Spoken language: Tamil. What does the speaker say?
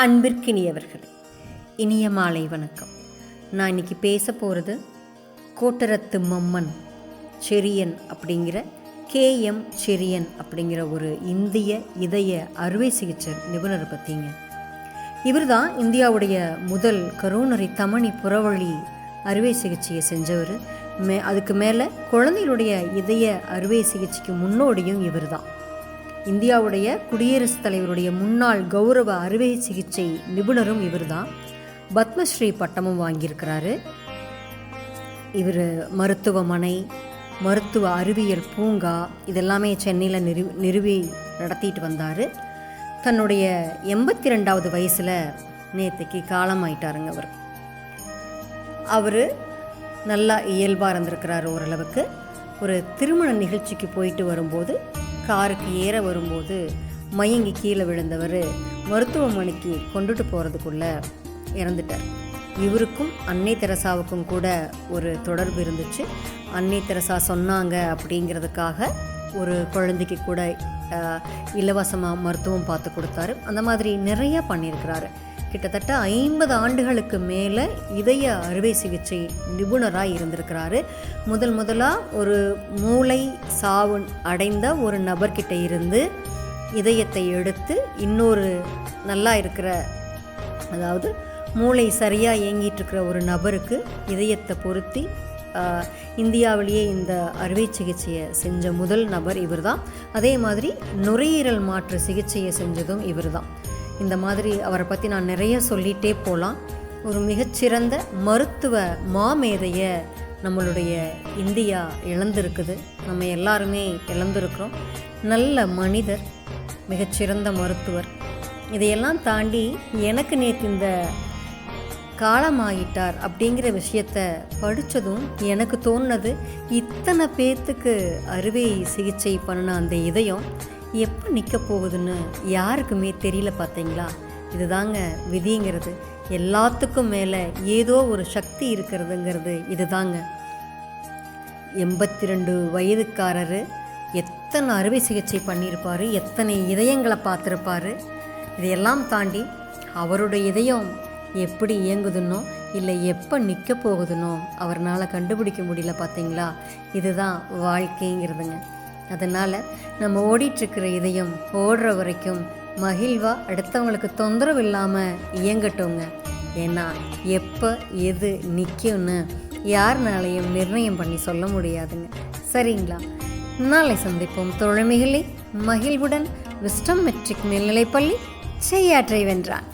அன்பிற்கினியவர்களே, இனிய மாலை வணக்கம். நான் இன்றைக்கி பேச போகிறது கோட்டரத்து மம்மன் செரியன் அப்படிங்கிற KM செரியன் அப்படிங்கிற ஒரு இந்திய இதய அறுவை சிகிச்சை நிபுணரை பற்றிங்க. இவர் தான் இந்தியாவுடைய முதல் கரோனரி தமனி புறவழி அறுவை சிகிச்சையை செஞ்சவர். அதுக்கு மேலே குழந்தைகளுடைய இதய அறுவை சிகிச்சைக்கு முன்னோடியும் இவர் தான். இந்தியாவுடைய குடியரசுத் தலைவருடைய முன்னாள் கௌரவ அறுவை சிகிச்சை நிபுணரும் இவர் தான். பத்மஸ்ரீ பட்டமும் வாங்கியிருக்கிறாரு. இவர் மருத்துவமனை, மருத்துவ அறிவியல் பூங்கா இதெல்லாமே சென்னையில் நிறுவி நடத்திட்டு வந்தார். தன்னுடைய 82வது வயசில் நேற்றுக்கு காலமாயிட்டாருங்க. அவர் நல்லா இயல்பாக இருந்திருக்கிறார். ஓரளவுக்கு ஒரு திருமண நிகழ்ச்சிக்கு போயிட்டு வரும்போது காருக்கு ஏற வரும்போது மயங்கி கீழே விழுந்தவர் மருத்துவமனைக்கு கொண்டுட்டு போகிறதுக்குள்ளே இறந்துட்டார். இவருக்கும் அன்னை தெரசாவுக்கும் கூட ஒரு தொடர்பு இருந்துச்சு. அன்னை தெரசா சொன்னாங்க அப்படிங்கிறதுக்காக ஒரு குழந்தைக்கு கூட இலவசமாக மருத்துவம் பார்த்து கொடுத்தாரு. அந்த மாதிரி நிறையா பண்ணியிருக்கிறாரு. கிட்டத்தட்ட 50 ஆண்டுகளுக்கு மேலே இதய அறுவை சிகிச்சை நிபுணராக இருந்திருக்கிறாரு. முதலாக ஒரு மூளை சாவு அடைந்த ஒரு நபர்கிட்ட இருந்து இதயத்தை எடுத்து இன்னொரு நல்லா இருக்கிற, அதாவது மூளை சரியாக இயங்கிட்டுருக்கிற ஒரு நபருக்கு இதயத்தை பொருத்தி இந்தியாவிலேயே இந்த அறுவை சிகிச்சையை செஞ்ச முதல் நபர் இவர் தான். அதே மாதிரி நுரையீரல் மாற்று சிகிச்சையை செஞ்சதும் இவர் தான். இந்த மாதிரி அவரை பற்றி நான் நிறைய சொல்லிகிட்டே போகலாம். ஒரு மிகச்சிறந்த மருத்துவ மாமேதையை நம்மளுடைய இந்தியா இழந்திருக்குது. நம்ம எல்லாருமே இழந்திருக்கிறோம். நல்ல மனிதர், மிகச்சிறந்த மருத்துவர். இதையெல்லாம் தாண்டி எனக்கு நேற்று இந்த காலமாகிட்டார் அப்படிங்கிற விஷயத்தை படித்ததும் எனக்கு தோணுனது, இத்தனை பேர்த்துக்கு அறுவை சிகிச்சை பண்ணின அந்த இதயம் எப்போ நிற்க போகுதுன்னு யாருக்குமே தெரியல. பார்த்தீங்களா? இதுதாங்க விதிங்கிறது. எல்லாத்துக்கும் மேலே ஏதோ ஒரு சக்தி இருக்கிறதுங்கிறது இதுதாங்க. 82 வயதுக்காரர் எத்தனை அறுவை சிகிச்சை பண்ணியிருப்பார், எத்தனை இதயங்களை பார்த்துருப்பார். இதையெல்லாம் தாண்டி அவருடைய இதயம் எப்படி இயங்குதுன்னோ இல்லை எப்போ நிற்க போகுதுன்னோ அவர்னால் கண்டுபிடிக்க முடியல. பார்த்தீங்களா? இதுதான் வாழ்க்கைங்கிறதுங்க. அதனால் நம்ம ஓடிட்டுருக்கிற இதயம் ஓடுற வரைக்கும் மகிழ்வாக அடுத்தவங்களுக்கு தொந்தரவு இல்லாமல் இயங்கட்டோங்க. ஏன்னா எப்போ எது நிற்கும்னு யாருனாலையும் நிர்ணயம் பண்ணி சொல்ல முடியாதுங்க. சரிங்களா? நாளை சந்திப்போம் தோழமைகளே. மகிழ்வுடன் விஸ்டம் மெட்ரிக் மேல்நிலைப்பள்ளி செய்யாற்றை வென்றான்.